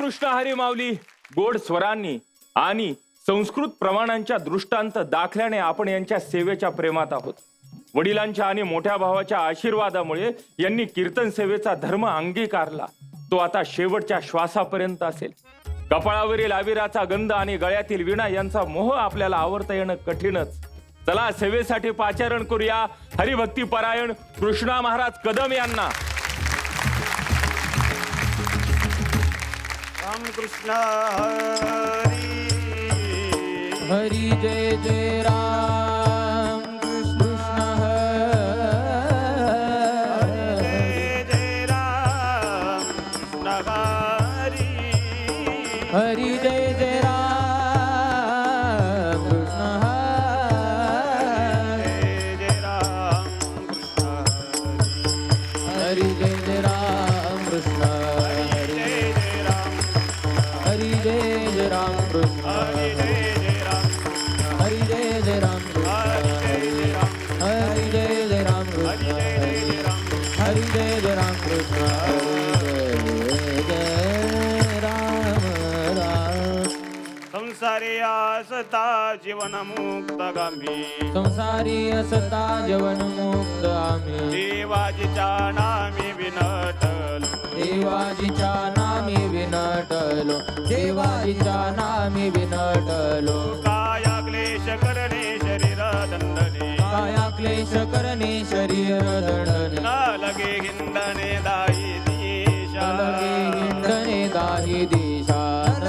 कृष्ण हरी माऊली. गोड स्वरांनी आणि संस्कृत प्रमाणांच्या दृष्टांत दाखल्याने आपण यांच्या सेवेच्या प्रेमात आहोत. वडिलांच्या आणि मोठ्या भावाच्या आशीर्वादामुळे यांनी कीर्तन सेवेचा धर्म अंगीकारला. तो आता शेवटच्या श्वासापर्यंत असेल. कपाळावरील आविराचा गंध आणि गळ्यातील विणा यांचा मोह आपल्याला आवरता येणं कठीणच. चला सेवेसाठी पाचारण करूया हरिभक्ती परायण कृष्णा महाराज कदम यांना. राम कृष्ण हरी हरी जय जय राम कृष्ण जय जय राम कृष्ण हरी हरी जय जय राम कृष्ण जय जय राम कृष्ण हरी जय जय राम कृष्ण जय जय राम हरी जय जय राम कृष्ण हरी जय जय राम हरी जय जय राम कृष्ण हरी जय जय राम कृष्ण हरी जय जय राम कृष्ण हरी जय राम राम. संसारी आसता जीवन मुक्त गामी संसारी असता जवन मुक्त आम्ही देवाजीच्या नामी विनटलो देवाजीच्या नामी विनटलो देवाजीच्या नामी विनटलो काया क्लेश करणे शरीर दंडने काया क्लेश करणे शरीर दंडने न लगे हिंदने दाई दिशा लगे हिंडणे दाही दिशा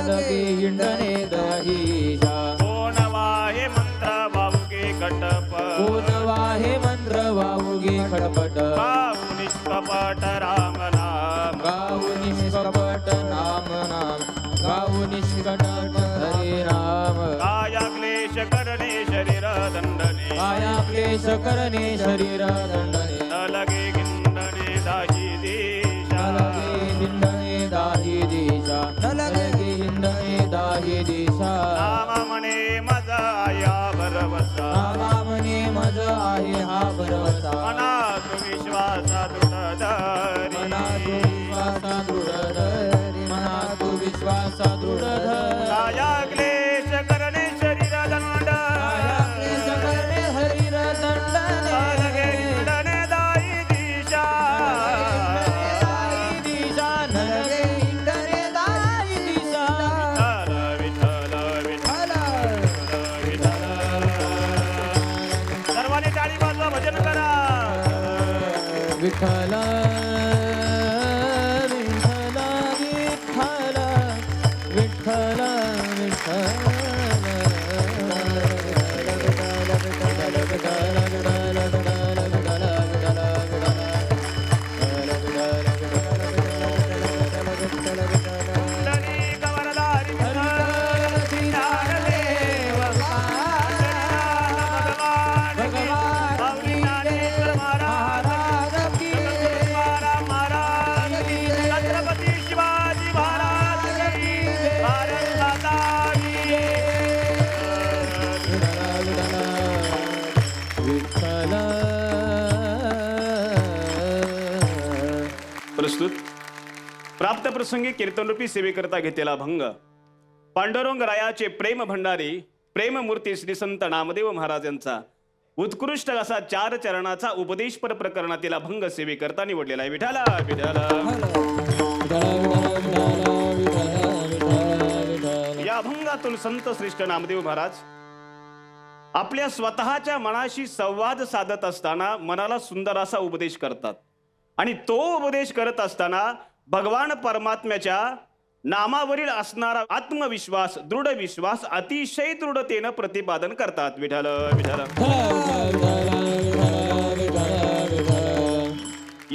लगे हिंडणे दाहीशा कोण वाहे मंत्र बाबुगे कटप कोणवा हे मंत्र वाहुगे खटपट गाऊ निष्कपट राम नाम गाऊ निष्कपट नाम नाम गाऊ निष्कपट हरे राम काया क्लेश करणे शरीर दंडने काया क्लेश करणे शरीर दंडने न लगे हिंदने दाई दिशा नलगे हिंडणे दाही दिशा नलगे हिंडणे दाही दिशा नाम म्हणे माझा आया भरवसा नामा म्हणे मज आहे हा भरवसा मनात विश्वासा दृढ धरी मना तू विश्वासा दृढ धरी मना तू विश्वासा दृढ धर काया क्लेश करणे शरीर दंड काया क्लेश करणे शरीर दंडने लगे हिंडणे दाई दिशा दाही दिशा नलगे हिंडणे दाही दिशा विठ्ठल विठ्ठल विठ्ठल सर्वांनी टाळी वाजवा भजन करा विठ्ठल विठ्ठल विठ्ठल विठ्ठल धनी कमरधारी ज्ञानदेव भगवान की माऊली ज्ञानेश्वर महाराज की तुकाराम महाराज की छत्रपती शिवाजी महाराज की भारत माता की प्रस्तुत प्राप्त प्रसंगी कीर्तनरूपी सेवेकरता घेतलेला भंग पांडुरंग रायाचे प्रेम भंडारी प्रेममूर्ती श्री संत नामदेव महाराज यांचा उत्कृष्ट असा 4 चरणाचा उपदेशपर प्रकरणातील भंग सेवेकरता निवडलेला आहे. विठाला विठाला या अभंगातून संत श्रेष्ठ नामदेव महाराज आपल्या स्वतःच्या मनाशी संवाद साधत असताना मनाला सुंदर असा उपदेश करतात आणि तो उपदेश करत असताना भगवान परमात्म्याच्या नामावरील असणारा आत्मविश्वास दृढ विश्वास अतिशय दृढतेनं प्रतिपादन करतात. विठ्ठल विठ्ठल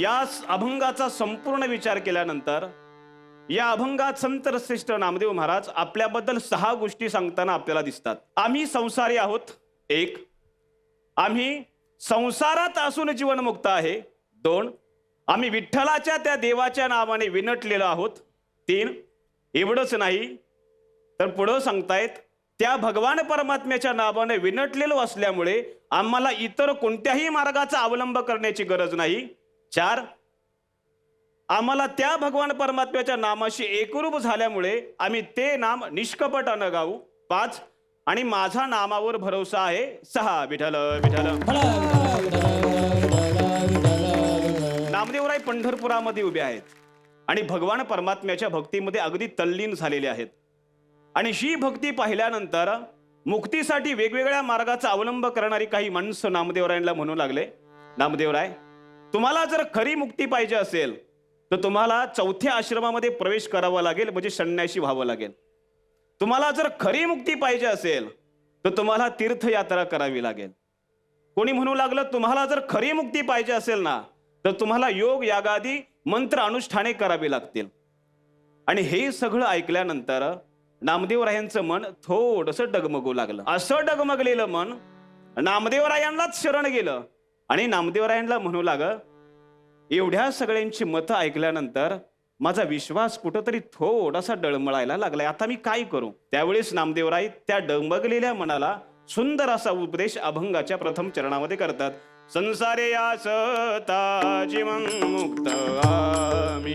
या अभंगाचा संपूर्ण विचार केल्यानंतर या अभंगात संत श्रेष्ठ नामदेव महाराज आपल्याबद्दल 6 गोष्टी सांगताना आपल्याला दिसतात. आम्ही संसारी आहोत. 1. आम्ही संसारात असून जीवनमुक्त आहे. 2. आम्ही विठ्ठलाच्या त्या देवाच्या नावाने विनटलेलो आहोत. 3. एवढंच नाही तर पुढं सांगतायत त्या भगवान परमात्म्याच्या नावाने विनटलेलो असल्यामुळे आम्हाला इतर कोणत्याही मार्गाचा अवलंब करण्याची गरज नाही. 4. आम्हाला त्या भगवान परमात्म्याच्या नामाशी एकरूप झाल्यामुळे आम्ही ते नाम निष्कपटानं गाऊ. 5 आणि माझा नामावर भरोसा आहे. 6 विठ्ठल विठ्ठल. नामदेवराय पंढरपुरामध्ये उभे आहेत आणि भगवान परमात्म्याच्या भक्तीमध्ये अगदी तल्लीन झालेले आहेत. आणि ही भक्ती पाहिल्यानंतर मुक्तीसाठी वेगवेगळ्या मार्गाचा अवलंब करणारी काही माणसं नामदेवरायांना म्हणू लागले, नामदेवराय, तुम्हाला जर खरी मुक्ती पाहिजे असेल तर तुम्हाला 4थ्या आश्रमामध्ये प्रवेश करावा लागेल, म्हणजे संन्यासी व्हावं लागेल. तुम्हाला जर खरी मुक्ती पाहिजे असेल तर तुम्हाला तीर्थयात्रा करावी लागेल. कोणी म्हणू लागलं, तुम्हाला जर खरी मुक्ती पाहिजे असेल ना तर तुम्हाला योग यागादी मंत्र अनुष्ठाने करावी लागतील. आणि हे सगळं ऐकल्यानंतर नामदेवरायांचं मन थोडंसं डगमगू लागलं. असं डगमगलेलं मन नामदेवरायांनाच शरण गेलं आणि नामदेवरायांना म्हणू लागलं, एवढ्या सगळ्यांची मतं ऐकल्यानंतर माझा विश्वास कुठंतरी थोडासा डळमळायला लागलाय. आता मी काय करू? त्यावेळेस नामदेवराय त्या डगमगलेल्या मनाला सुंदर असा उपदेश अभंगाच्या प्रथम चरणामध्ये करतात. संसारे आसता जीवन मुक्त आम्ही,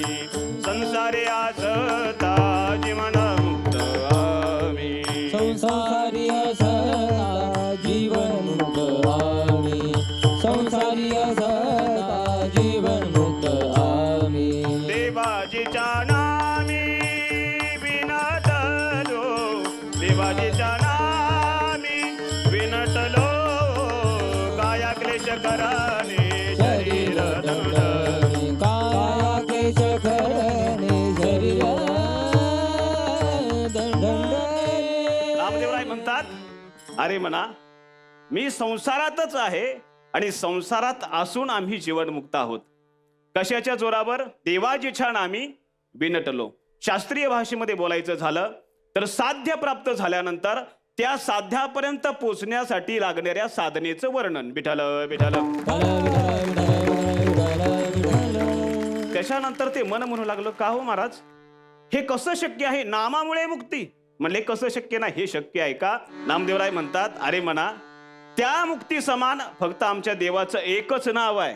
संसारे आसता जीवन मुक्त आम्ही, संसारी असता जीवन मुक्त आम्ही, संसारी असता जीवन मुक्त आम्ही. देवाजीच्या नामी विनटलो, देवाजीच्या नामी विनटलो, काया क्लेश कराने शरीर दंडनी, काया क्लेश करणे शरीर दंडनी. नामदेवराय म्हणतात, अरे म्हणा, मी संसारातच आहे आणि संसारात असून आम्ही जीवनमुक्त आहोत. कशाच्या जोरावर? देवाजीच्या नामी विनटलो. शास्त्रीय भाषेमध्ये बोलायचं झालं तर साध्य प्राप्त झाल्यानंतर त्या साध्यापर्यंत पोचण्यासाठी लागणाऱ्या साधनेचं वर्णन. विठ्ठल विठ्ठल. त्याच्यानंतर ते मन म्हणू लागलं, का हो महाराज, हे कसं शक्य आहे? नामामुळे मुक्ती. म्हणले, कसं शक्य नाही? हे शक्य आहे का? नामदेवराय म्हणतात, अरे म्हणा, त्या मुक्ती समान फक्त आमच्या देवाचं एकच नाव आहे.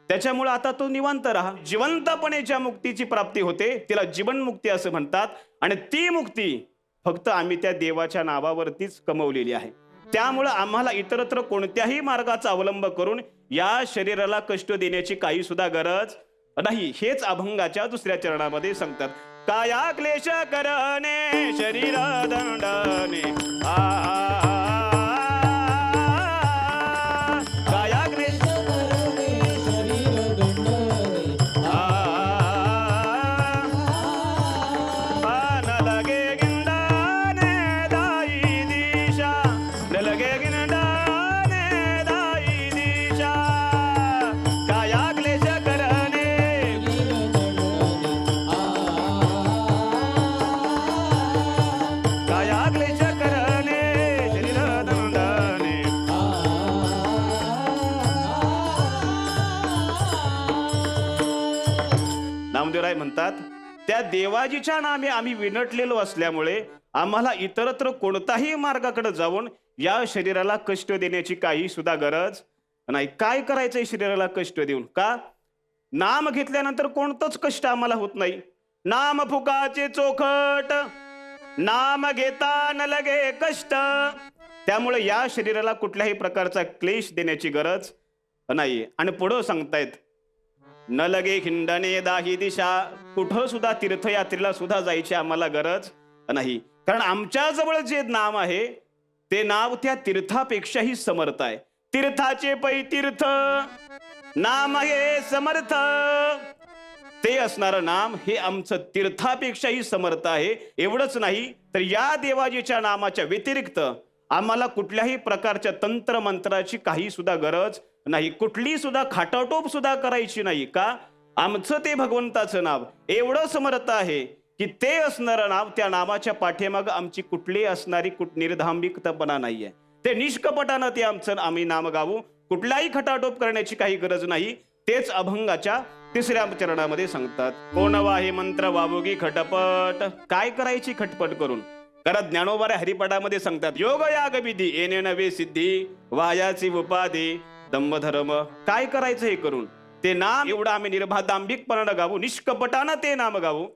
त्याच्यामुळे आता तो निवांत राहा. जिवंतपणे ज्या मुक्तीची प्राप्ती होते तिला जीवनमुक्ती असं म्हणतात. आणि ती मुक्ती फक्त आम्ही त्या देवाच्या नावावरतीच कमवलेली आहे. त्यामुळं आम्हाला इतरत्र कोणत्याही मार्गाचा अवलंब करून या शरीराला कष्ट देण्याची काही सुद्धा गरज नाही. हेच अभंगाच्या 2ऱ्या चरणामध्ये सांगतात. काया क्लेश करणे शरीर दंडने, काया क्लेश करणे शरीर दंडने, न लगे गिंडाने दाई दिशा, न लगे गिंडाने दाई दिशा, काया क्लेश करणे काया क्लेश करणे शरीर दंडने. नामदेवराय म्हणतात, त्या देवाजीच्या नामे आम्ही विनटलेलो असल्यामुळे आम्हाला इतरत्र कोणताही मार्गाकडे जाऊन या शरीराला कष्ट देण्याची काही सुद्धा गरज नाही. काय करायचंय शरीराला कष्ट देऊन? का? नाम घेतल्यानंतर कोणतंच कष्ट आम्हाला होत नाही. नाम फुकाचे चोखट, नाम घेता न लगे कष्ट. त्यामुळे या शरीराला कुठल्याही प्रकारचा क्लेश देण्याची गरज नाही. आणि पुढं सांगतायत, न लगे हिंडणे दाही दिशा. कुठं सुद्धा तीर्थयात्रेला सुद्धा जायची आम्हाला गरज नाही. कारण आमच्या जवळ जे नाम आहे ते नाव त्या तीर्थापेक्षाही समर्थ आहे. तीर्थाचे पै तीर्थ, नाम हे समर्थ. ते असणारं नाम हे आमचं तीर्थापेक्षाही समर्थ आहे. एवढंच नाही तर या देवाजीच्या नामाच्या व्यतिरिक्त आम्हाला कुठल्याही प्रकारच्या तंत्र मंत्राची काही सुद्धा गरज नाही. कुठली सुद्धा खाटाटोप सुद्धा करायची नाही. का? आमचं ते भगवंताचं नाव एवढं समर्थ आहे की ते असणारं नाव, त्या नामाच्या पाठीमाग आमची कुठली असणारी निर्धांबिकतापणा नाहीये. ते निष्कपटानं ते आम्ही नाम गावू. कुठलाही खटाटोप करण्याची काही गरज नाही. तेच अभंगाच्या 3ऱ्या चरणामध्ये सांगतात. कोण वाहे मंत्र वाबोगी खटपट. काय करायची खटपट करून? कारण ज्ञानोबाऱ्या हरिपाठामध्ये सांगतात, योग याग विधी येणे नवे सिद्धी, वायाची उपाधी दंभ धर्म. काय करायचं हे करून? ते नाम एवढं आम्ही निर्भादांबिकपणानं गावू, निष्कपटानं ते नाम गावू.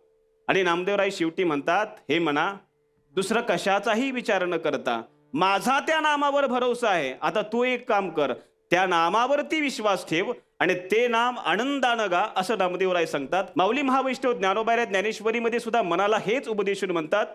आणि नामदेवराय शेवटी म्हणतात, हे म्हणा, दुसरं कशाचाही विचार न करता माझा त्या नामावर भरोसा आहे. आता तू एक काम कर, त्या नामावरती विश्वास ठेव आणि ते नाम आनंदानं गा, असं नामदेवराय सांगतात. माऊली महावैष्णव ज्ञानोबाऱ्या ज्ञानेश्वरीमध्ये सुद्धा मनाला हेच उपदेशून म्हणतात,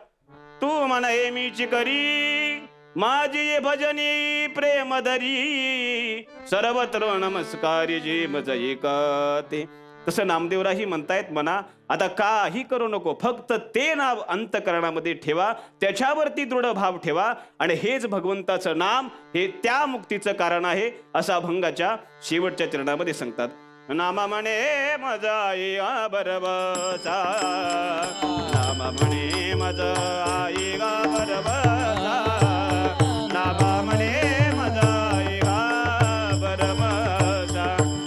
तू म्हण हे मीची करी माझी ये भजनी प्रेम धरी सर्वत्र नमस्कार जे मज एकाते. तसं नामदेवराही म्हणतायत, म्हणा आता काही करू नको, फक्त ते नाव अंतकरणामध्ये ठेवा, त्याच्यावरती दृढ भाव ठेवा आणि हेच भगवंताचं नाम हे त्या मुक्तीचं कारण आहे, असं अभंगाच्या शेवटच्या चरणामध्ये सांगतात. नामा म्हणे माझा आई बरबसा, नामा म्हणे माझा आई बरबसा, नामा म्हणे माझा आई बरबसा,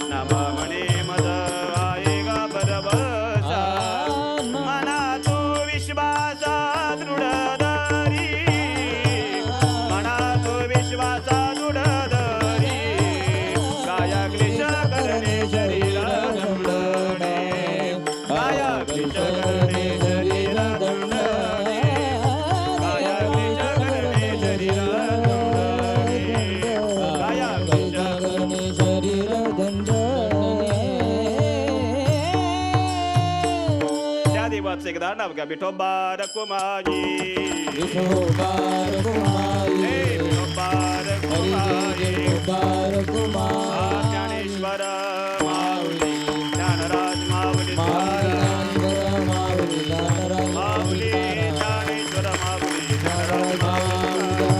नामा म्हणे माझा आई बरबसा. मना तू विश्वासा दृढ धरी, मना तू विश्वासा दृढ धरी, काया क्लेश करणे शरीर दंडणे, काया क्लेश करणे शरीर दंडणे, काया क्लेश करणे शरीर दंडणे, काया क्लेश करणे शरीर दंडने. त्या देवाचं एकदा नाव घ्या, विठोबा रखुमाई, विठोबा रखुमाई, हे विठोबा रखुमाई, विठोबा रखुमाई. ज्ञानेश्वर माऊली, ज्ञानराज माऊली, माऊली ज्ञानराज माऊली, ज्ञानेश्वर माऊली, ज्ञानराज माऊली.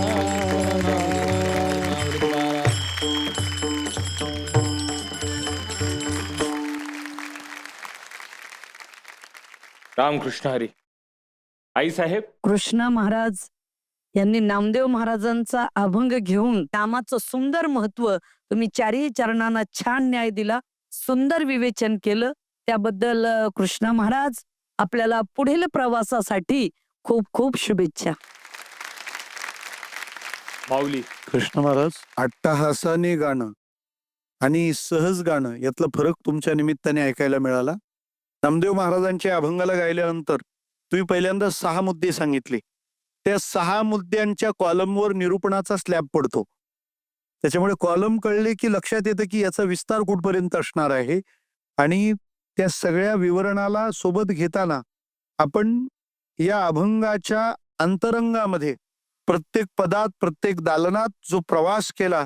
रामकृष्ण हरी. आई साहेब, कृष्णा महाराज यांनी नामदेव महाराजांचा अभंग घेऊन नामाचं सुंदर महत्व तुम्ही चारही चरणांना छान न्याय दिला, सुंदर विवेचन केलं, त्याबद्दल कृष्णा महाराज आपल्याला पुढील प्रवासासाठी खूप खूप शुभेच्छा. माऊली, कृष्ण महाराज, अट्टहासाने गाणं आणि सहज गाणं यातला फरक तुमच्या निमित्ताने ऐकायला मिळाला. नामदेव महाराजांच्या अभंगाला गायल्यानंतर तुम्ही पहिल्यांदा 6 मुद्दे सांगितले. त्या 6 मुद्द्यांच्या कॉलमवर निरूपणाचा स्लॅब पडतो. त्याच्यामुळे कॉलम कळले की लक्षात येतं की याचा विस्तार कुठपर्यंत असणार आहे. आणि त्या सगळ्या विवरणाला सोबत घेताना आपण या अभंगाच्या अंतरंगामध्ये प्रत्येक पदात, प्रत्येक दालनात जो प्रवास केला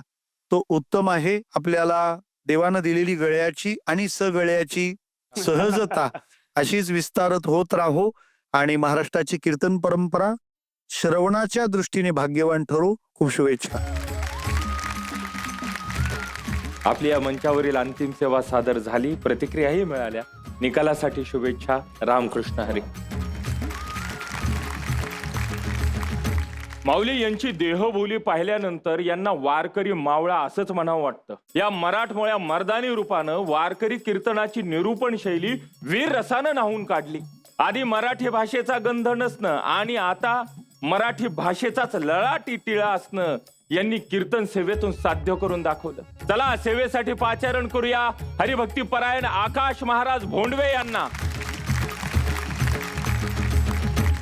तो उत्तम आहे. आपल्याला देवानं दिलेली गळ्याची आणि सगळ्याची सहजता अशीच विस्तारत होत राहो आणि महाराष्ट्राची कीर्तन परंपरा श्रवणाच्या दृष्टीने भाग्यवान ठरो. खूप शुभेच्छा. आपली या मंचावरील अंतिम सेवा सादर झाली, प्रतिक्रियाही मिळाल्या. निकालासाठी शुभेच्छा. रामकृष्ण हरी. माऊली यांची देहबोली पाहिल्यानंतर यांना वारकरी मावळा असंच म्हणावं वाटतं. या मराठमोळ्या मर्दानी रूपानं वारकरी कीर्तनाची निरूपण शैली वीर रसानं न्हावून काढली. आधी मराठी भाषेचा गंध नसणं आणि आता मराठी भाषेचाच लळाटिटिळा असणं यांनी कीर्तन सेवेतून साध्य करून दाखवलं. चला सेवेसाठी पाचारण करूया हरिभक्ती परायण आकाश महाराज भोंडवे यांना.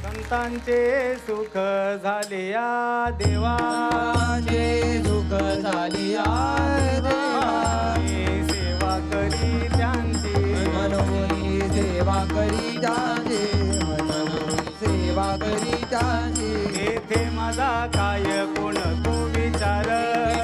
संतांचे सुख झाले या देवाचे, सुख झाली आज देवाची, सेवा करी त्यांची मनोनी सेवा करी जाते, मनोनी सेवा करी जाते. येथे माझा काय कोण तो विचार,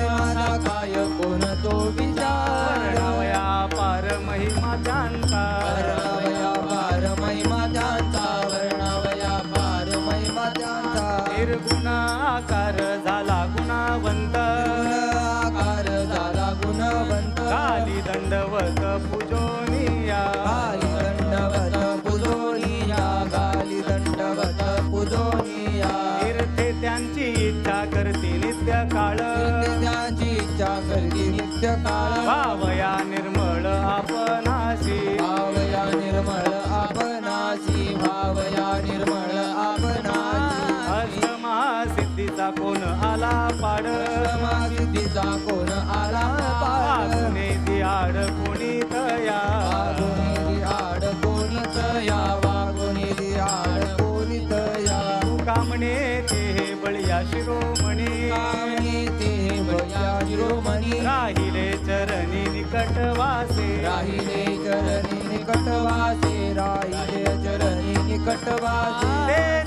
माझा काय कोण तो विचार, वर्णावया पार महिमा त्यांचा, वर्णावया पार महिमा त्यांचा, वर्णावया पार महिमा त्यांचा. निर्गुण आकार झाला गुणावंत, आकार झाला गुणवंत, काली दंडवत पूजोनिया, गाली दंडवत पूजोनिया, गाली दंडवत पूजोनिया. तीर्थे त्यांची इच्छा करते नित्य काळ, त्याची इच्छा करती नित्य काळ. भावया निर्मळ आपणाशी, भावया निर्मळ आपणाशी, भावया निर्मळ आपणाशी. अष्टमहासिद्धीचा कोण आला पाड, सिद्धीचा कोण आला पार, वागुने ती आड कोणी तया, कामणे ते बळीया शिरोमणी कामने ते बळीया शिरोमणी राहिले चरणी निकटवासे राहिले चरणी निकटवासे राहिले चरणी निकटवासे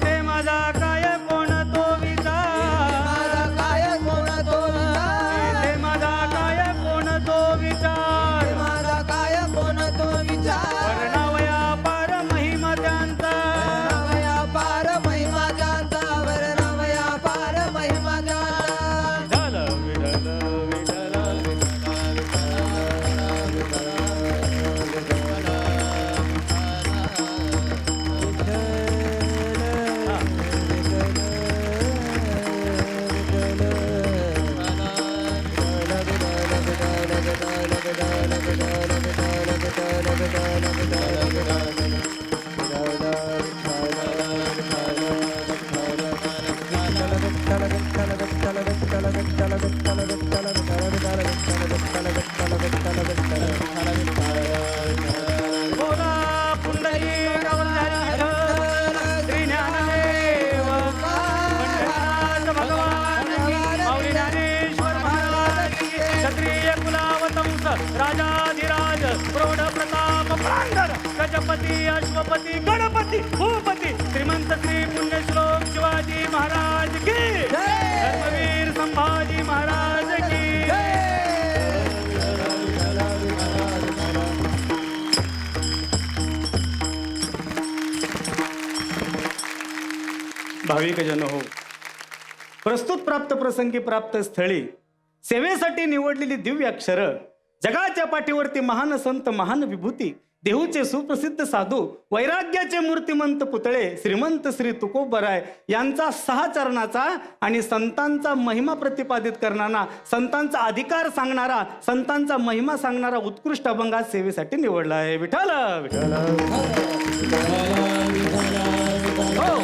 ते माझा काय कोण तो विचार माझा काय कोण तो विचार ते माझा काय कोण तो विचार माझा काय कोण तो विचार वर्णावया पार महिमा त्यांचा वर्णावया पार महिमा त्यांचा वर्णावया पार महिमा त्यांचा विठ्ठल विठ्ठल बोला पुंडलिक अवतारी श्री ज्ञानदेव पंढरीनाथ भगवान की, माऊली ज्ञानेश्वर महाराज की, क्षत्रिय कुलावतंस राजाधिराज प्रौढ प्रताप प्रांगण गजपती अश्वपती गणपती भूपती श्रीमंत श्री पुण्यश्लोक शिवाजी महाराज की धर्मवीर संभाजी महाराज की भाविक जन हो, प्रस्तुत प्राप्त प्रसंगी प्राप्त स्थळी सेवेसाठी निवडलेली दिव्य अक्षर जगाच्या पाठीवरती महान संत महान विभूती देहूचे सुप्रसिद्ध साधू वैराग्याचे मूर्तिमंत पुतळे श्रीमंत श्री तुकोबराय यांचा 6 चरणाचा आणि संतांचा महिमा प्रतिपादित करणारा संतांचा अधिकार सांगणारा संतांचा महिमा सांगणारा उत्कृष्ट अभंग आज सेवेसाठी निवडला आहे. विठ्ठल विठ्ठल हो,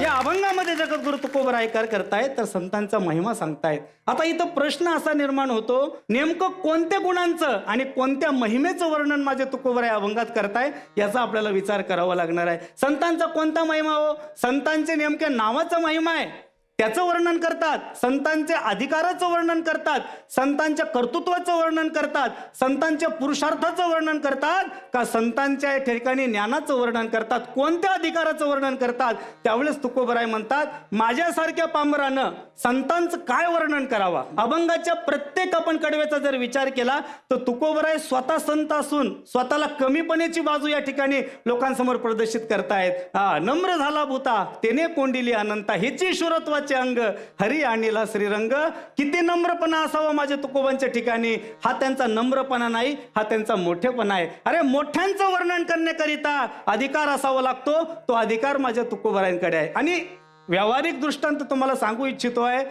या अभंगामध्ये जगद्गुरु तुकोबराय काय करतायत तर संतांचा महिमा सांगतायत. आता इथं प्रश्न असा निर्माण होतो, नेमकं कोणत्या गुणांचं आणि कोणत्या महिमेचं वर्णन माझे तुकोबराय अभंगात करताय याचा आपल्याला विचार करावा लागणार आहे. संतांचा कोणता महिमा हो? संतांचे नेमक्या नावाचा महिमा आहे त्याचं वर्णन करतात, संतांच्या अधिकाराचं वर्णन करतात, संतांच्या कर्तृत्वाचं वर्णन करतात, संतांच्या पुरुषार्थाचं वर्णन करतात का संतांच्या ठिकाणी ज्ञानाचं वर्णन करतात, कोणत्या अधिकाराचं वर्णन करतात. त्यावेळेस तुकोबराय म्हणतात माझ्यासारख्या पामरानं संतांचं काय वर्णन करावा. अभंगाच्या प्रत्येक आपण कडव्याचा जर विचार केला तर तुकोबराय स्वतः संत असून स्वतःला कमीपणेची बाजू या ठिकाणी लोकांसमोर प्रदर्शित करतायत. नम्र झाला भूता तेने कोंडिली अनंता हेची शुरत्वाचे अंग हरी आणिला श्रीरंग. किती नम्रपणा असावा माझ्या तुकोबांच्या ठिकाणी. हा त्यांचा नम्रपणा नाही, हा त्यांचा मोठेपणा आहे. अरे मोठ्यांचं वर्णन करण्याकरिता अधिकार असावा लागतो, तो अधिकार माझ्या तुकोबरायांकडे आहे. आणि व्यावहारिक दृष्टांत तुम्हाला सांगू इच्छितोय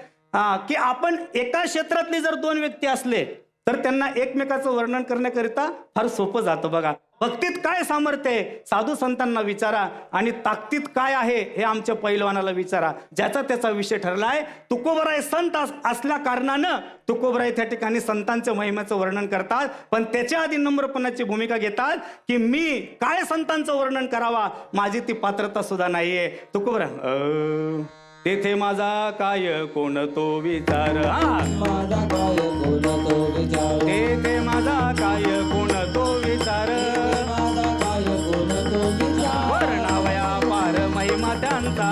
की आपण एका क्षेत्रातले जर 2 व्यक्ती असले तर त्यांना एकमेकाचं वर्णन करण्याकरिता फार सोपं जातं. बघा, भक्तीत काय सामर्थ्य आहे साधू संतांना विचारा आणि ताकदीत काय आहे हे आमच्या पैलवानाला विचारा. ज्याचा त्याचा विषय ठरलाय. तुकोबराय संत असल्या कारणानं तुकोबराय त्या ठिकाणी संतांच्या महिम्याचं वर्णन करतात, पण त्याच्या आधी नम्रपणाची भूमिका घेतात की मी काय संतांचं वर्णन करावा, माझी ती पात्रता सुद्धा नाहीये. तुकोबराय तेथे माझा काय कोण तो विचार, माझा काय कोण तो विचार तेथे माझा काय कोण तो विचार माझा काय कोण तो विचार वर्णावया पार महिमा त्यांचा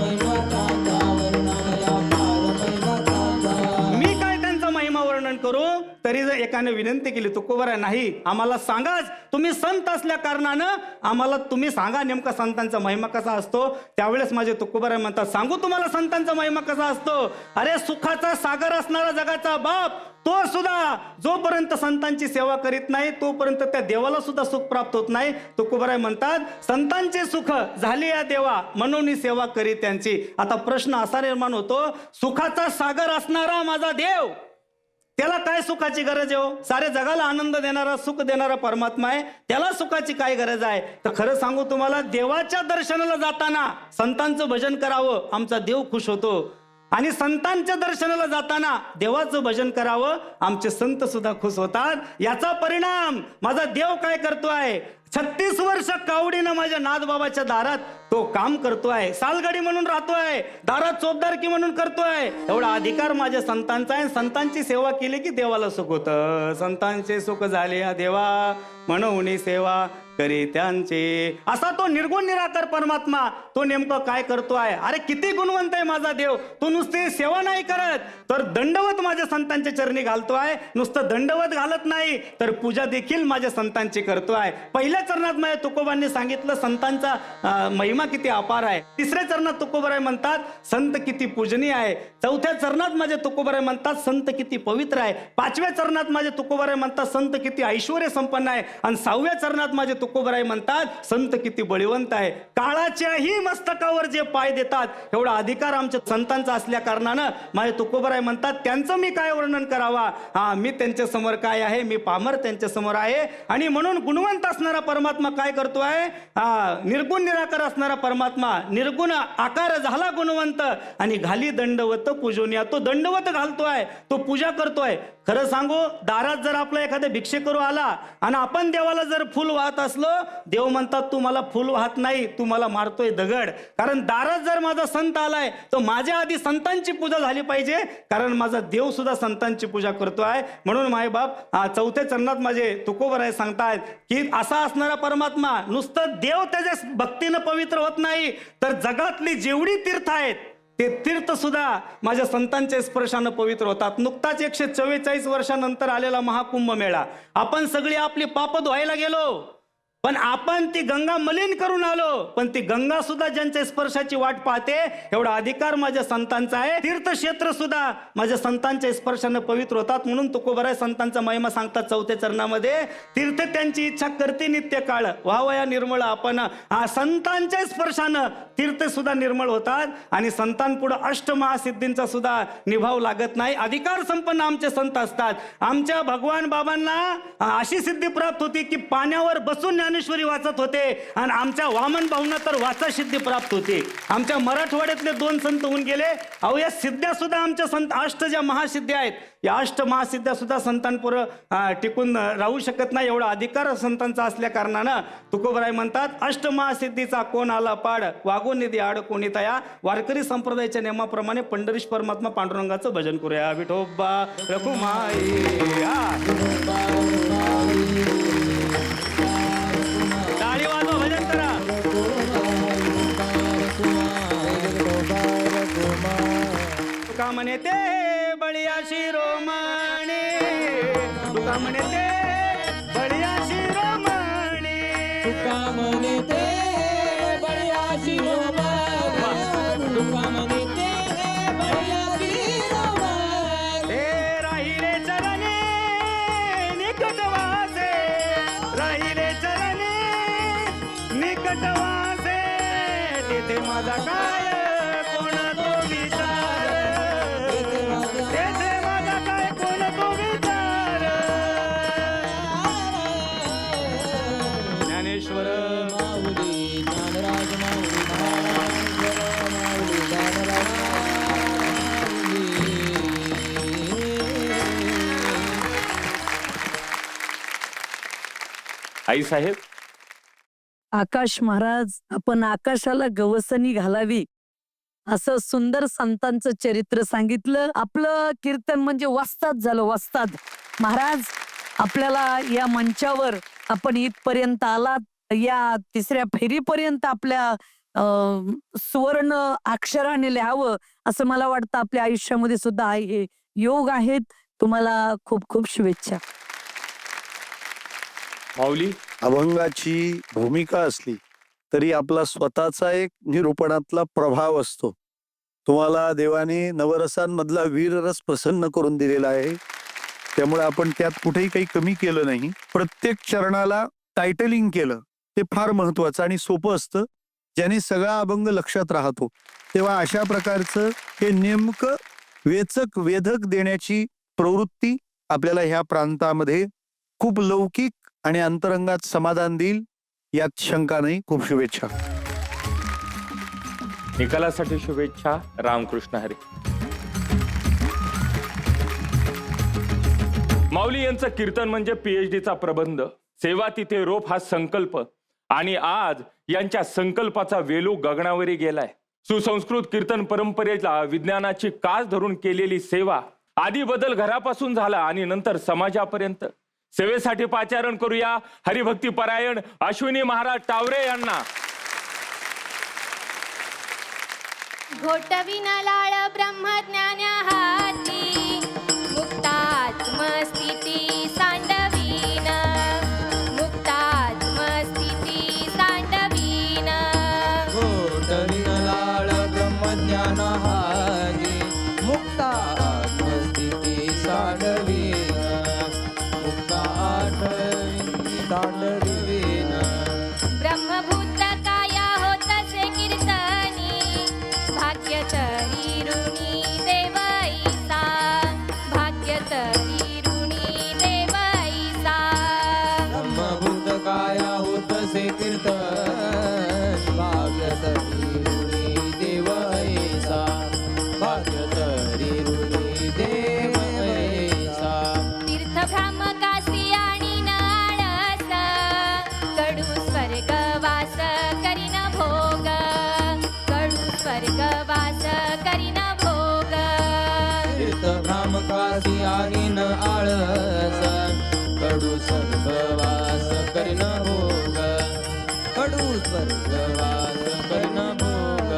महिमा त्यांचा वर्णावया पार महिमा त्यांचा. मी काय त्यांचा महिमा वर्णन करू. तरी जर एकाने विनंती केली तुकोबराय नाही आम्हाला सांगाच, तुम्ही संत असल्या कारणानं आम्हाला तुम्ही सांगा नेमका संतांचा महिमा कसा असतो. त्यावेळेस माझे तुकोबराय म्हणतात सांगू तुम्हाला संतांचा महिमा कसा असतो. अरे सुखाचा सागर असणारा जगाचा बाप तो सुद्धा जोपर्यंत संतांची सेवा करीत नाही तोपर्यंत त्या देवाला सुद्धा सुख प्राप्त होत नाही. तुकोबराय म्हणतात संतांचे सुख झाले या देवा म्हणून सेवा करी त्यांची. आता प्रश्न असा निर्माण होतो, सुखाचा सागर असणारा माझा देव त्याला काय सुखाची गरज आहे हो. सारे जगाला आनंद देणारा सुख देणारा परमात्मा आहे, त्याला सुखाची काय गरज आहे. तर खरं सांगू तुम्हाला, देवाच्या दर्शनाला जाताना संतांचं भजन करावं, आमचा देव खुश होतो. आणि संतांच्या दर्शनाला जाताना देवाचं भजन करावं. आमचे संत सुद्धा खुश होतात. याचा परिणाम माझा देव काय करतोय, 36 वर्ष कावडीनं माझ्या नाथबाबाच्या दारात तो काम करतोय. सालगडी म्हणून राहतोय, दारात चोपदारकी म्हणून करतोय. एवढा अधिकार माझ्या संतांचा आहे. संतांची सेवा केली की देवाला सुख होतं. संतांचे सुख झाले हा देवा, म्हणून सेवा करी त्यांचे. असा तो निर्गुण निराकार परमात्मा तो नेमकं काय करतोय. अरे किती गुणवंत आहे माझा देव. तो नुसते सेवा नाही करत तर दंडवत माझ्या संतांच्या चरणी घालतोय. नुसतं दंडवत घालत नाही तर पूजा देखील माझ्या संतांची करतोय. पहिल्या चरणात माझ्या तुकोबांनी सांगितलं संतांचा महिमा किती अपार आहे. तिसऱ्या चरणात तुकोबाराय म्हणतात संत किती पूजनीय आहे. चौथ्या चरणात माझे तुकोबाराय म्हणतात संत किती पवित्र आहे. पाचव्या चरणात माझे तुकोबाराय म्हणतात संत किती ऐश्वर्य संपन्न आहे. आणि 6व्या चरणात माझे तुकोबाराय म्हणतात संत किती बळीवंत आहे. काळाच्याही मस्तकावर जे पाय देतात एवढा अधिकार आमच्या संतांचा असल्या कारणानं माझे तुकोबाराय म्हणतात त्यांचं मी काय वर्णन करावा. मी त्यांच्या समोर काय आहे, मी पामर त्यांच्या समोर आहे. आणि म्हणून गुणवंत असणारा परमात्मा काय करतोय, निर्गुण निराकार असणारा परमात्मा निर्गुण आकार झाला गुणवंत आणि घाली दंडवत पूजनिया. तो दंडवत घालतोय, तो पूजा करतोय. खरं सांगू, दारात जर आपला एखादा भिक्षेकरू आला आणि आपण देवाला जर फुल वाहत असलो, देव म्हणतात तू मला फुल वाहत नाही, तू मला मारतोय दगड. कारण दारात जर माझा संत आलाय तर माझ्या आधी संतांची पूजा झाली पाहिजे, कारण माझा देव सुद्धा संतांची पूजा करतोय. म्हणून मायबाप चौथ्या चरणात माझे तुकोबाराय सांगतायत की असा असणारा परमात्मा नुसतं देव त्याच्या भक्तीनं पवित्र होत नाही तर जगातली जेवढी तीर्थ आहेत ते तीर्थ सुद्धा माझ्या संतांच्या स्पर्शानं पवित्र होतात. नुकताच 144 वर्षानंतर आलेला महाकुंभ मेळा, आपण सगळी आपली पाप धुवायला गेलो पण आपण ती गंगा मलिन करून आलो. पण ती गंगा सुद्धा ज्यांच्या स्पर्शाची वाट पाहते एवढा अधिकार माझ्या संतांचा आहे. तीर्थक्षेत्र सुद्धा माझ्या संतांच्या स्पर्शानं पवित्र होतात. म्हणून तुकोबाराय संतांचा महिमा सांगतात चौथ्या चरणामध्ये, तीर्थ त्यांची इच्छा करते नित्य काळ व्हावया निर्मळ आपण. संतांच्या स्पर्शानं तीर्थ सुद्धा निर्मळ होतात आणि संतांपुढे अष्टमहासिद्धींचा सुद्धा निभाव लागत नाही. अधिकार संपन्न आमचे संत असतात. आमच्या भगवान बाबांना अशी सिद्धी प्राप्त होती की पाण्यावर बसून ज्ञानेश्वरी वाचत होते आणि आमच्या वामन भाऊंना तर वाचा सिद्धी प्राप्त होती. आमच्या मराठवाड्यातले 2 संत होऊन गेले. अहो या सिद्ध्या सुद्धा आमच्या संत अष्ट ज्या महासिद्ध्या आहेत या अष्ट महासिद्ध्या सुद्धा संतांपुढं टिकून राहू शकत नाही. एवढा अधिकार संतांचा असल्या कारणानं तुकोबाराय म्हणतात अष्ट महासिद्धीचा कोण आला पाड, वागून निधी आड कोणी तया. वारकरी संप्रदायाच्या नियमाप्रमाणे पंढरीश परमात्मा पांडुरंगाचं भजन करूया. विठोबा रखुमाई टाळी वाजवा, भजन करा. तुका म्हणे ते बळीया शिरोमणी, तुका म्हणे ते बळीया शिरोमणी, तुका म्हणे ते बळीया शिरोमणी, तुका म्हणे ते बळीया शिरोमणी. हे राहिले चरणी निकट वासे, राहिले चरणी निकट वासे, तिथे माझा काय कोण तो विचार, तिथे माझा काय कोण तो विचार. ज्ञानेश्वर माऊली ज्ञानराज माऊली महाराज माऊली ज्ञानराज माऊली. आई साहेब, आकाश महाराज, आपण आकाशाला गवसणी घालावी असं सुंदर संतांचं चरित्र सांगितलं. आपलं कीर्तन म्हणजे वस्ताद झालं, वस्ताद. महाराज, आपल्याला या मंचावर आपण इथपर्यंत आलात, या 3ऱ्या फेरीपर्यंत आपल्या सुवर्ण अक्षराने लिहावं असं मला वाटतं आपल्या आयुष्यामध्ये सुद्धा हे योग आहेत. तुम्हाला खूप खूप शुभेच्छा. माऊली, अभंगाची भूमिका असली तरी आपला स्वतःचा एक निरूपणातला प्रभाव असतो. तुम्हाला देवाने नवरसांमधला वीररस प्रसन्न करून दिलेला आहे, त्यामुळे आपण त्यात कुठेही काही कमी केलं नाही. प्रत्येक चरणाला टायटलिंग केलं ते फार महत्वाचं आणि सोपं असतं, ज्याने सगळा अभंग लक्षात राहतो. तेव्हा अशा प्रकारचं हे नेमकं वेचक वेधक देण्याची प्रवृत्ती आपल्याला ह्या प्रांतामध्ये खूप लौकिक आणि अंतरंगात समाधान देईल यात शंका नाही. खूप शुभेच्छा. निकालासाठी शुभेच्छा. रामकृष्ण हरी. माऊली यांचं कीर्तन म्हणजे PhD चा प्रबंध, सेवा तिथे रोप हा संकल्प, आणि आज यांच्या संकल्पाचा वेलू गगनावरी गेलाय. सुसंस्कृत कीर्तन परंपरेला विज्ञानाची कास धरून केलेली सेवा, आधी बदल घरापासून झाला आणि नंतर समाजापर्यंत. सेवेसाठी पाचारण करूया हरिभक्ती परायण अश्विनी महाराज टावरे यांना. घोटविन लाळ ब्रह्मज्ञान हाती, मुक्तात्मस्थिती सांडवीन, मुक्तात्मस्थिती सांडवीन. घोटविन लाळ ब्रह्मज्ञान हाती, मुक्ता आत्मस्थिती सांडवीन, मुक्ता आत्मस्थिती सांडवीन. ब्रह्मभूत काया होतसे कीर्तनी, भाग्यचरी ऋणी देवैसा, भाग्यचरी ऋणी देवैसा. ब्रह्मभूत काया होतसे कीर्तन, भाग्यतरी ऋणी देव ऐसा, भाग्यतरी ऋणी देव ऐसा. तीर्थभ्रामकासी आणि नाळस, कडू स्वर्गवास करीन भोग, कडू स्वर्गवास करीन भोग. तीर्थ भ्रामकासी आणि न आळस, कडू स्वर्गवास करीन भोग, कडू स्वर्गवास करीन भोग.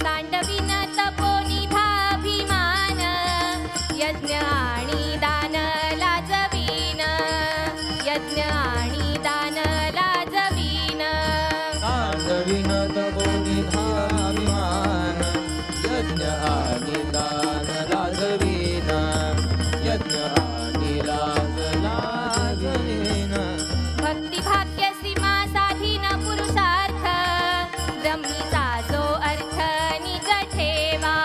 सांडवीन तपोनिधाभिमान, यज्ञ आणि दान लाजवीन, यज्ञ आणि दान लाजवीन. सांडवीन तपोनिधाभिमान, यज्ञ आणि दान लाजवीन, यज्ञ आणि लाज लाजवीन. भक्तिभाग्य सीमा साधीन पुरुषार्थ, ब्रह्मीचा जो अर्थ निज ठेवा,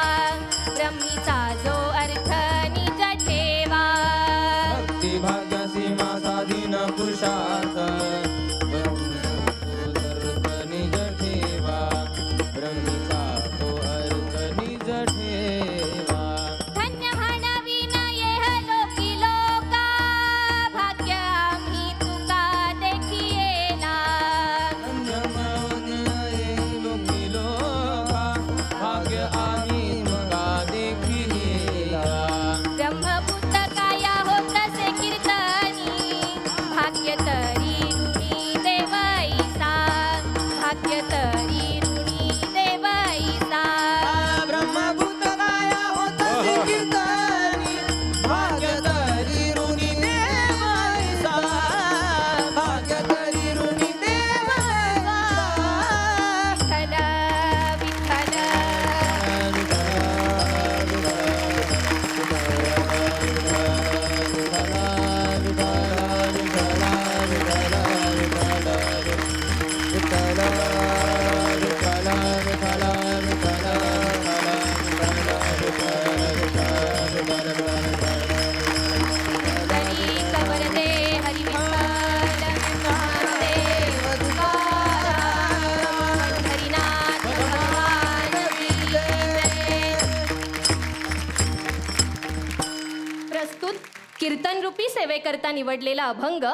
ब्रह्मीचा जो अर्थ निज ठेवा. भक्ती भाग्य सीमा साधीन पुरुषार्थ, ब्रह्मीचा तो अर्थ निज ठेवा, ब्रह्मीचा तो अर्थ निज ठेवा. धन्य म्हणावीन येह लोकी लोका, भाग्य आम्ही तुका देखिएला. लोकी लोका, भाग्य आणि मगा देखिला. ब्रह्मभूत काया होतसे कीर्तनी, भाग्य तरी ऋणी देवैसा, भाग्य तरी ऋणी देवैसा. ब्रह्मभूत काया होतसे कीर्तनी, भाग्य तरी ऋणी देवैसा, भाग्य तरी ऋणी देवैसा. विठ्ठल विठ्ठल कवरते हरी विठ्ठल, नामदेव तुकाराम, हरिनाथ भगवान की जय. प्रस्तुत कीर्तनरूपी सेवेकरता निवडलेला अभंग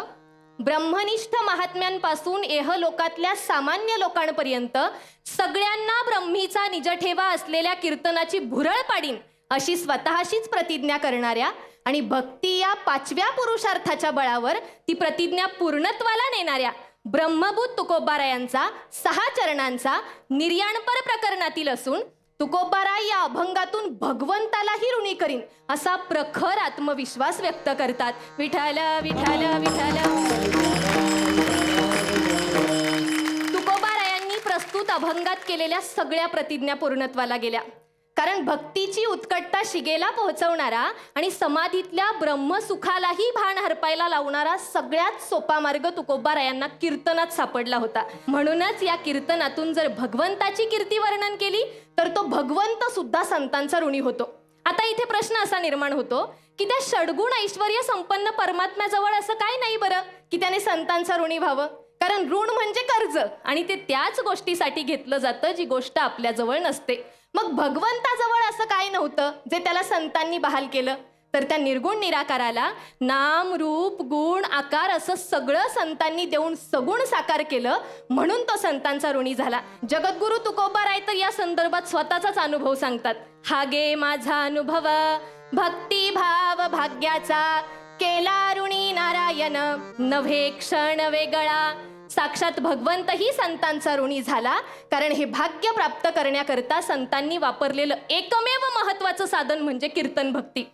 ब्रह्मनिष्ठ महात्म्यांपासून लोकातल्या सामान्य लोकांपर्यंत सगळ्यांना ब्रह्मीचा निज ठेवा असलेल्या कीर्तनाची भुरळ पाडीन अशी स्वतःशीच प्रतिज्ञा करणाऱ्या आणि भक्ती या 5व्या पुरुषार्थाच्या बळावर ती प्रतिज्ञा पूर्णत्वाला नेणाऱ्या ब्रह्मभूत तुकोबारायांचा 6 चरणांचा निर्याणपर प्रकरणातील असून तुकोबाराय या अभंगातून भगवंतालाही ऋणी करीन असा प्रखर आत्मविश्वास व्यक्त करतात. विठ्ठल विठ्ठल विठ्ठल. तुकोबारायांनी प्रस्तुत अभंगात केलेल्या सगळ्या प्रतिज्ञा पूर्णत्वाला गेल्या. कारण भक्तीची उत्कटता शिगेला पोहोचवणारा आणि समाधीतल्या ब्रह्मसुखालाही भान हरपायला लावणारा सगळ्यात सोपा मार्ग तुकोबारायांना कीर्तनात सापडला होता. म्हणूनच या कीर्तनातून जर भगवंताची कीर्ती वर्णन केली तर तो भगवंत सुद्धा संतांचा ऋणी होतो. आता इथे प्रश्न असा निर्माण होतो की त्या षडगुण ऐश्वर्य संपन्न परमात्म्याजवळ असं काय नाही बरं की त्याने संतांचा ऋणी व्हावं. कारण ऋण म्हणजे कर्ज आणि ते त्याच गोष्टीसाठी घेतलं जातं जी गोष्ट आपल्याजवळ नसते. मग भगवंताजवळ असं काय नव्हतं जे त्याला संतांनी बहाल केलं. तर त्या निर्गुण निराकाराला नाम रूप गुण आकार असं सगळं संतांनी देऊन सगुण साकार केलं, म्हणून तो संतांचा ऋणी झाला. जगद्गुरु तुकोबाराय तर या संदर्भात स्वतःचाच अनुभव सांगतात. हा गे माझा अनुभव भक्ती भाव भाग्याचा, केला ऋणी नारायण नव्हे क्षण वेगळा. साक्षात भगवंतही संतांचा ऋणी झाला, कारण हे भाग्य प्राप्त करण्याकरता संतांनी वापरलेलं एकमेव महत्वाचं साधन म्हणजे कीर्तन भक्ती.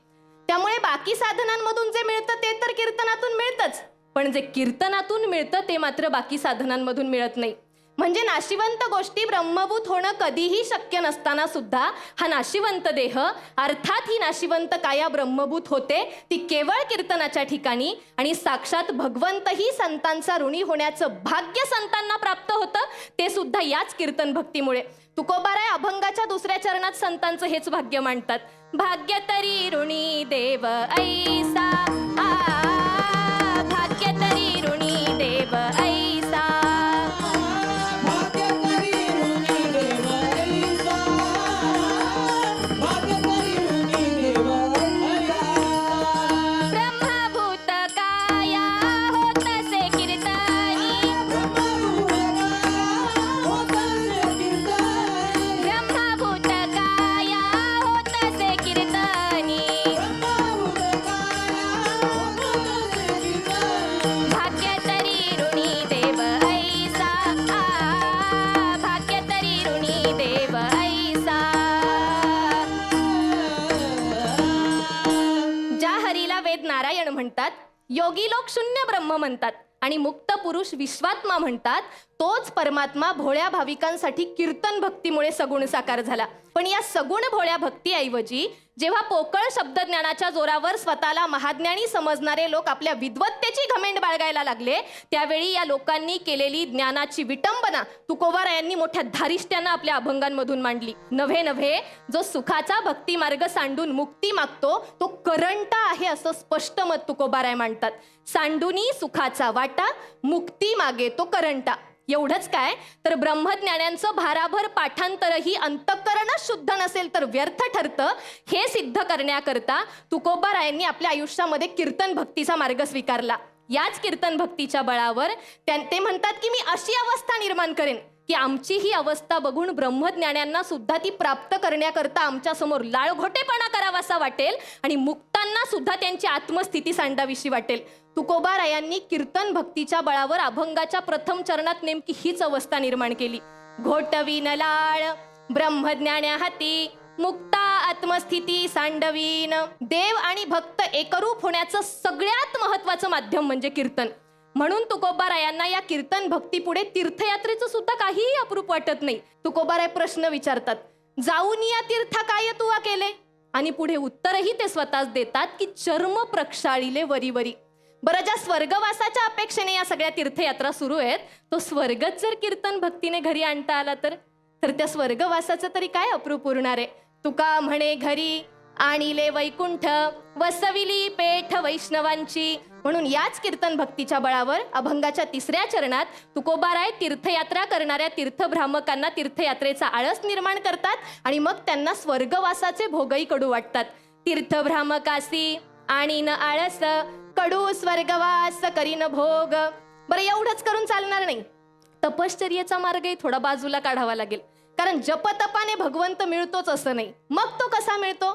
त्यामुळे बाकी साधनांमधून जे मिळतं ते तर कीर्तनातून मिळतंच, पण जे कीर्तनातून मिळतं ते मात्र बाकी साधनांमधून मिळत नाही. म्हणजे नाशिवंत गोष्टी ब्रह्मभूत होणं कधीही शक्य नसताना सुद्धा हा नाशिवंत देह अर्थात ही नाशिवंत काया ब्रह्मभूत होते, ती केवळ कीर्तनाच्या ठिकाणी. आणि साक्षात भगवंतही संतांचा ऋणी होण्याचं भाग्य संतांना प्राप्त होतं, ते सुद्धा याच कीर्तन भक्तीमुळे. तुकोबाराय अभंगाच्या दुसऱ्या चरणात संतांचं हेच भाग्य मांडतात. भाग्य तरी ऋणी देव ऐसा, भाग्य तरी ऋणी देव ऐसा. ब्रह्मभूत काया होतसे कीर्तनी, ब्रह्मभूत काया होतसे कीर्तनी. भाग्य तरी ऋणी देव ऐसा, भाग्य तरी ऋणी देव ऐसा. ज्या हरीला वेद नारायण म्हणतात, योगी लोक शून्य ब्रह्म म्हणतात आणि मुक्त पुरुष विश्वात्मा म्हणतात, तोच परमात्मा भोळ्या भाविकांसाठी कीर्तन भक्तीमुळे सगुण साकार झाला. पण या सगुण भोळ्या भक्तीऐवजी जेव्हा पोकळ शब्दज्ञानाच्या जोरावर स्वतःला महाज्ञानी समजणारे लोक आपल्या विद्वत्तेची घमेंड बाळगायला लागले, त्यावेळी या लोकांनी केलेली ज्ञानाची विटंबना तुकोबारायांनी मोठ्या धारिष्ट्यानं आपल्या अभंगांमधून मांडली. नव्हे नव्हे, जो सुखाचा भक्ती मार्ग सांडून मुक्ती मागतो तो करंटा आहे असं स्पष्ट मत तुकोबाराय मांडतात. सांडूनी सुखाचा वाटा, मुक्ती मागे तो करंटा. एवढंच काय, तर ब्रह्मज्ञानांचं भाराभर पाठांतरही अंतःकरणच शुद्ध नसेल तर व्यर्थ ठरतं, हे सिद्ध करण्याकरता तुकोबारायांनी आपल्या आयुष्यामध्ये कीर्तन भक्तीचा मार्ग स्वीकारला. याच कीर्तन भक्तीच्या बळावर ते म्हणतात की मी अशी अवस्था निर्माण करेन की आमची ही अवस्था बघून ब्रह्मज्ञानांना सुद्धा ती प्राप्त करण्याकरता आमच्या समोर लाळघोटेपणा करावासा वाटेल आणि मुक्तांना सुद्धा त्यांची आत्मस्थिती सांडावीशी वाटेल. तुकोबारायांनी कीर्तन भक्तीच्या बळावर अभंगाच्या प्रथम चरणात नेमकी हीच अवस्था निर्माण केली. घोटवीन लाळ ब्रह्मज्ञान्या हाती, मुक्ता आत्मस्थिती सांडवीन. देव आणि भक्त एकरूप होण्याचं सगळ्यात महत्वाचं माध्यम म्हणजे कीर्तन. म्हणून तुकोबारायांना या कीर्तन भक्तीपुढे तीर्थयात्रेचं सुद्धा काहीही अप्रूप वाटत नाही. तुकोबाराय प्रश्न विचारतात, जाऊन या तीर्था काय तुवा केले? आणि पुढे उत्तरही ते स्वतःच देतात की चर्म प्रक्षाळीले वरीवरी. बरं, ज्या स्वर्गवासाच्या अपेक्षेने या सगळ्या तीर्थयात्रा सुरू आहेत, तो स्वर्गच जर कीर्तन भक्तीने घरी आणता आला तर त्या स्वर्गवासाचं तरी काय अप्रूप उरणार आहे. तुका म्हणे घरी आणिले वैकुंठ, वसविली पेठ वैष्णवांची. म्हणून याच कीर्तन भक्तीच्या बळावर अभंगाच्या तिसऱ्या चरणात तुकोबाराय तीर्थयात्रा करणाऱ्या तीर्थभ्रामकांना तीर्थयात्रेचा आळस निर्माण करतात आणि मग त्यांना स्वर्गवासाचे भोगही कडू वाटतात. तीर्थभ्रामकासी आणि न आळस, कडू स्वर्गवास करीन भोग. बरं, एवढंच करून चालणार नाही, तपश्चर्येचा मार्गही थोडा बाजूला काढावा लागेल. कारण जपतपाने भगवंत मिळतोच असं नाही. मग तो कसा मिळतो?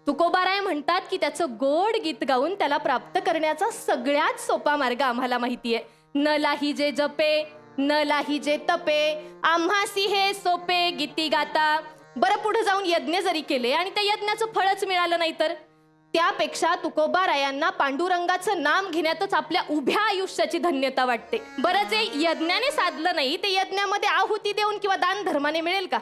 तुकोबाराय म्हणतात की त्याचं गोड गीत गाऊन त्याला प्राप्त करण्याचा सगळ्यात सोपा मार्ग आम्हाला माहिती आहे. न लाही जे जपे, न लाही जे तपे, आम्हासी हे सोपे गीती गाता. बरं, पुढे जाऊन यज्ञ जरी केले आणि त्या यज्ञाचं फळच मिळालं नाही तर त्यापेक्षा तुकोबारायांना पांडुरंगाचं नाम घेण्यातच आपल्या उभ्या आयुष्याची धन्यता वाटते. बरं, जे यज्ञाने साधलं नाही ते यज्ञामध्ये आहुती देऊन किंवा दान धर्माने मिळेल का?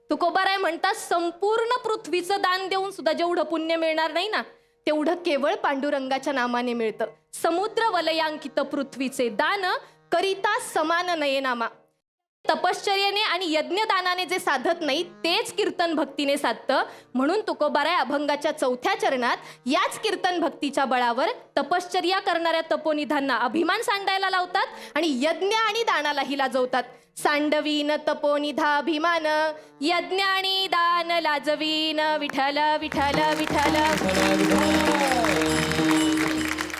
तुकोबाराय म्हणतात, संपूर्ण पृथ्वीचं दान देऊन सुद्धा जेवढं पुण्य मिळणार नाही ना, तेवढं केवळ पांडुरंगाच्या नामाने मिळतं. समुद्र वलयांकित पृथ्वीचे दान करिता समान नये नामा. तपश्चर्याने आणि यज्ञदानाने जे साधत नाही तेच कीर्तन भक्तीने साधतं. म्हणून तुकोबाराय अभंगाच्या 4थ्या चरणात याच कीर्तन भक्तीच्या बळावर तपश्चर्या करणाऱ्या तपोनिधांना अभिमान सांडायला लावतात आणि यज्ञ आणि दानालाही लाजवतात. सांडवीन तपोनिधाभिमान यज्ञ आणि दान लाजवीन विठ्ठल विठ्ठल विठ्ठल.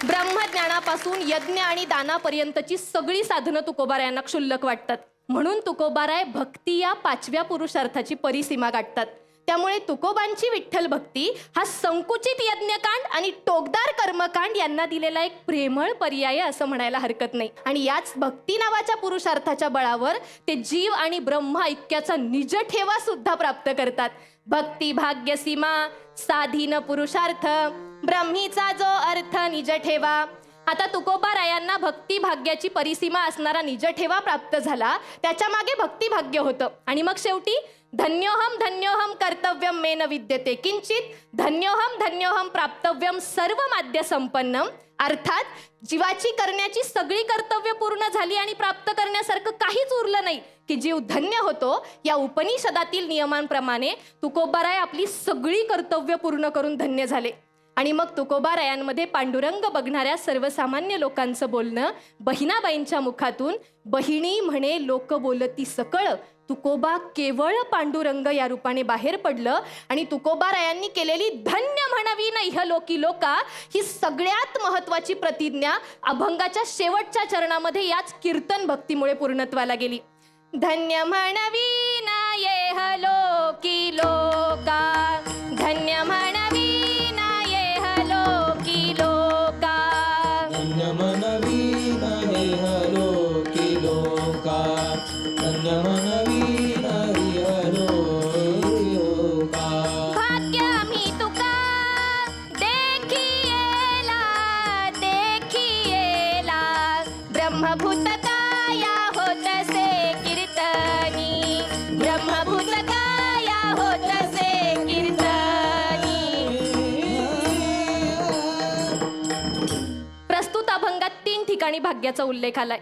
ब्रह्मज्ञानापासून यज्ञ आणि दानापर्यंतची सगळी साधनं तुकोबारायांना क्षुल्लक वाटतात. म्हणून तुकोबाराय भक्ती या 5व्या पुरुषार्थाची परिसीमा गाठतात. त्यामुळे तुकोबांची विठ्ठल भक्ती हा संकुचित यज्ञकांड आणि टोकदार कर्मकांड यांना दिलेला एक प्रेमळ पर्याय असं म्हणायला हरकत नाही. आणि याच भक्ती नावाच्या पुरुषार्थाच्या बळावर ते जीव आणि ब्रह्म ऐक्याचा निज ठेवा सुद्धा प्राप्त करतात. भक्ती भाग्य सीमा साधीन पुरुषार्थ ब्रह्मीचा जो अर्थ निज ठेवा. आता तुकोबारायांना भक्ती भाग्याची परिसीमा असणारा निज ठेवा प्राप्त झाला. त्याच्या मागे भक्ती भाग्य होतं आणि मग शेवटी धन्योहम कर्तव्यम मे न विद्यते किंचित धन्योहम प्राप्तव्यम सर्व माद्य संपन्नम. अर्थात जीवाची करण्याची सगळी कर्तव्य पूर्ण झाली आणि प्राप्त करण्यासारखं काहीच उरलं नाही की जीव धन्य होतो. या उपनिषदातील नियमांप्रमाणे तुकोबाराय आपली सगळी कर्तव्य पूर्ण करून धन्य झाले. आणि मग तुकोबारायांमध्ये पांडुरंग बघणाऱ्या सर्वसामान्य लोकांचं बोलणं बहिणाबाईंच्या मुखातून बहिणी म्हणे लोक बोलती सकळ तुकोबा केवळ पांडुरंग या रूपाने बाहेर पडलं. आणि तुकोबारायांनी केलेली धन्य म्हणवी न इह लोकी लोका ही सगळ्यात महत्वाची प्रतिज्ञा अभंगाच्या शेवटच्या चरणामध्ये याच कीर्तन भक्तीमुळे पूर्णत्वाला गेली. धन्य म्हणवी न येह लोकी लोका धन्य म्हणवी धन्यमनवीन हेह लोकी लोका धन्यमनवीन हेह लोका. भाग्य मी तुका देखिएला ब्रह्मभूत काया होतसे कीर्तनी ब्रह्मभूत काया होतसे कीर्तनी. प्रस्तुत अभंगात 3 ठिकाणी भाग्याचा उल्लेख आलाय.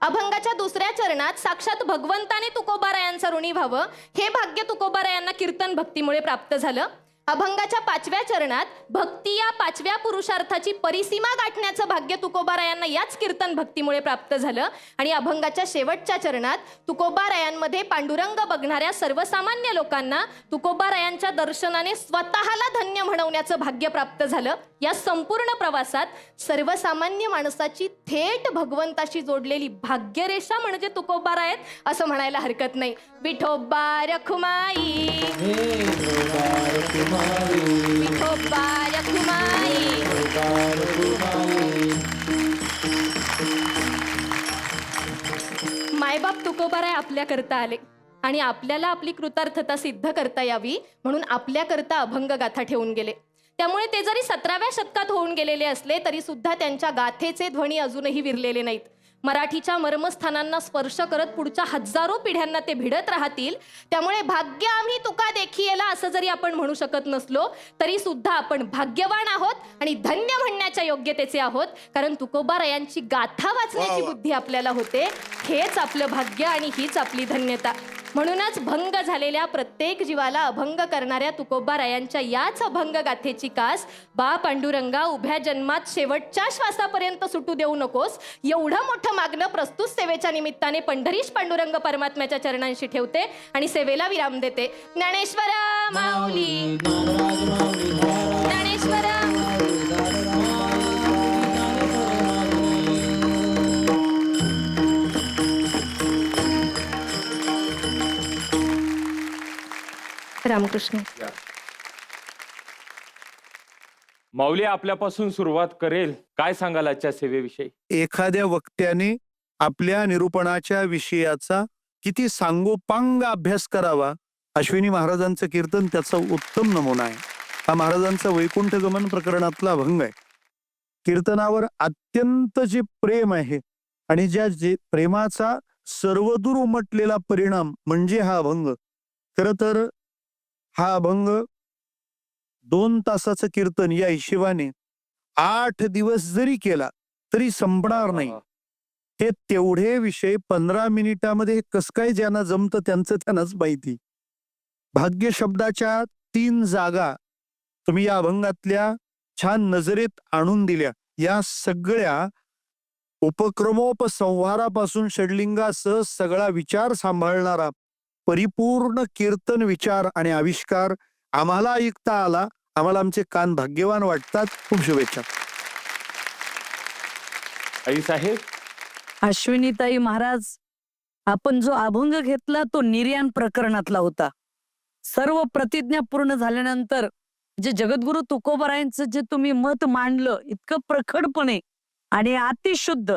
अभंगाच्या 2ऱ्या चरणात साक्षात भगवंताने तुकोबारायांचं ऋणी व्हावं हे भाग्य तुकोबारायांना कीर्तन भक्तीमुळे प्राप्त झालं. अभंगाच्या 5व्या चरणात भक्ती या 5व्या पुरुषार्थाची परिसीमा गाठण्याचं भाग्य तुकोबारायांना याच कीर्तन भक्तीमुळे प्राप्त झालं. आणि अभंगाच्या शेवटच्या चरणात तुकोबारायांमध्ये पांडुरंग बघणाऱ्या सर्वसामान्य लोकांना तुकोबारायांच्या दर्शनाने स्वतःला धन्य म्हणवण्याचं भाग्य प्राप्त झालं. या संपूर्ण प्रवासात सर्वसामान्य माणसाची थेट भगवंताशी जोडलेली भाग्यरेषा म्हणजे तुकोबाराय आहेत असं म्हणायला हरकत नाही. विठोबा रखुमाई विठोबा रखुमाई. मायबाप तुकोबाराय आपल्याकरता आले आणि आपल्याला आपली कृतार्थता सिद्ध करता यावी म्हणून आपल्याकरता अभंग गाथा ठेवून गेले. त्यामुळे ते जरी 17व्या शतकात होऊन गेलेले असले तरी सुद्धा त्यांच्या गाथेचे ध्वनी अजूनही विरलेले नाहीत. मराठीच्या मर्मस्थानांना स्पर्श करत पुढच्या हजारो पिढ्यांना ते भिडत राहतील. त्यामुळे भाग्य आम्ही तुका देखिएला असं जरी आपण म्हणू शकत नसलो तरी सुद्धा आपण भाग्यवान आहोत आणि धन्य म्हणण्याच्या योग्यतेचे आहोत. कारण तुकोबारायांची गाथा वाचण्याची बुद्धी आपल्याला होते. हेच आपलं भाग्य आणि हीच आपली धन्यता. म्हणूनच भंग झालेल्या प्रत्येक जीवाला अभंग करणाऱ्या तुकोबारायांच्या याच अभंग गाथेची कास बा पांडुरंगा उभ्या जन्मात शेवटच्या श्वासापर्यंत सुटू देऊ नकोस एवढं मोठं मागणं प्रस्तुत सेवेच्या निमित्ताने पंढरीश पांडुरंग परमात्म्याच्या चरणांशी ठेवते आणि सेवेला विराम देते. ज्ञानेश्वर माऊली ज्ञानेश्वर. रामकृष्ण. माऊली आपल्यापासून सुरुवात करेल. काय सांगाल आजच्या सेवेविषयी? एखाद्या वक्त्याने आपल्या निरूपणाच्या विषयाचा किती सांगोपांग अभ्यास करावा अश्विनी महाराजांचं कीर्तन त्याचा उत्तम नमुना आहे. हा महाराजांचा वैकुंठ गमन प्रकरणातला अभंग आहे. कीर्तनावर अत्यंत जे प्रेम आहे आणि जे प्रेमाचा सर्वदूर उमटलेला परिणाम म्हणजे हा अभंग. खरं तर हा अभंग 2 तासाचं कीर्तन या हिशेबाने 8 दिवस जरी केला तरी संपणार नाही. हे तेवढे विषय 15 मिनिटामध्ये कस काय ज्यांना जमतं त्यांचं त्यांनाच माहिती. भाग्य शब्दाच्या 3 जागा तुम्ही या अभंगातल्या छान नजरेत आणून दिल्या. या सगळ्या उपक्रमोपसंहारापासून षडलिंगासह सगळा विचार सांभाळणारा परिपूर्ण कीर्तन विचार आणि आविष्कार आम्हाला ऐकता आला. आम्हाला आमचे कान भाग्यवान वाटतात. खूप शुभेच्छा. आई साहेब, अश्विनीताई महाराज, आपण जो अभंग घेतला तो निर्याण प्रकरणातला होता. सर्व प्रतिज्ञा पूर्ण झाल्यानंतर जे जगद्गुरु तुकोबारायांचं जे तुम्ही मत मांडलं इतकं प्रखडपणे आणि अतिशुद्ध,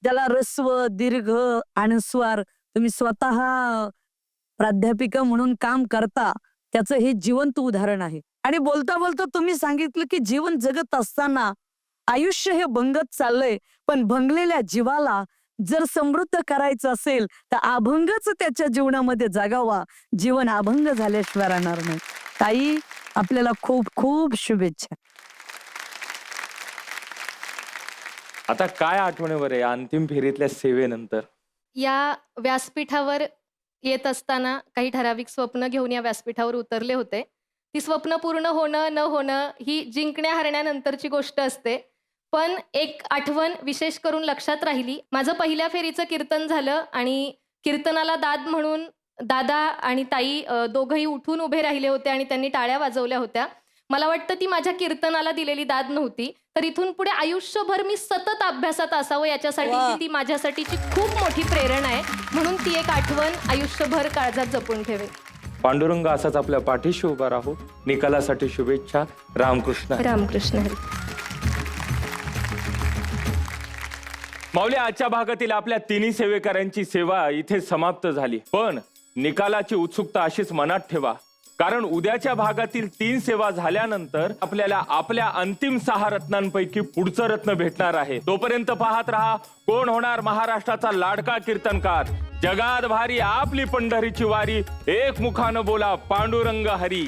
ज्याला रस्व दीर्घ अनुस्वार, तुम्ही स्वतः प्राध्यापिका म्हणून काम करता, त्याचं हे जिवंत उदाहरण आहे. आणि बोलता बोलता तुम्ही सांगितलं की जीवन जगत असताना आयुष्य हे भंगत चाललंय, पण भंगलेल्या जीवाला जर समृद्ध करायचं असेल तर अभंगच त्याच्या जीवनामध्ये जागावा. जीवन अभंग झाल्याशिवाय राहणार नाही. ताई, आपल्याला खूप खूप शुभेच्छा. आता काय आठवणीवर आहे अंतिम फेरीतल्या सेवेनंतर? या व्यासपीठावर येत असताना काही ठराविक स्वप्न घेऊन या व्यासपीठावर उतरले होते. ती स्वप्न पूर्ण होणं न होणं ही जिंकण्या हरण्यानंतरची गोष्ट असते. पण एक आठवण विशेष करून लक्षात राहिली. माझं पहिल्या फेरीचं कीर्तन झालं आणि कीर्तनाला दाद म्हणून दादा आणि ताई दोघंही उठून उभे राहिले होते आणि त्यांनी टाळ्या वाजवल्या होत्या. मला वाटतं ती माझ्या कीर्तनाला दिलेली दाद नव्हती, तर इथून पुढे आयुष्यभर मी सतत अभ्यासात असावं याच्यासाठी ती माझ्यासाठीची खूप मोठी प्रेरणा आहे. म्हणून ती एक आठवण आयुष्यभर काळजात जपून ठेवे. पांडुरंग असाच आपल्या पाठीशी उभा राहू. निकालासाठी शुभेच्छा. रामकृष्ण हरी. रामकृष्ण हरी. माऊली, आजच्या भागातील आपल्या तिन्ही सेवेकऱ्यांची सेवा इथे समाप्त झाली. पण निकालाची उत्सुकता अशीच मनात ठेवा, कारण उद्याच्या भागातील 3 सेवा झाल्यानंतर आपल्याला आपल्या अंतिम 6 रत्नांपैकी पुढचं रत्न भेटणार आहे. तोपर्यंत पाहत रहा कोण होणार महाराष्ट्राचा लाडका कीर्तनकार. जगात भारी आपली पंढरीची वारी, एक मुखानं बोला पांडुरंग हरी.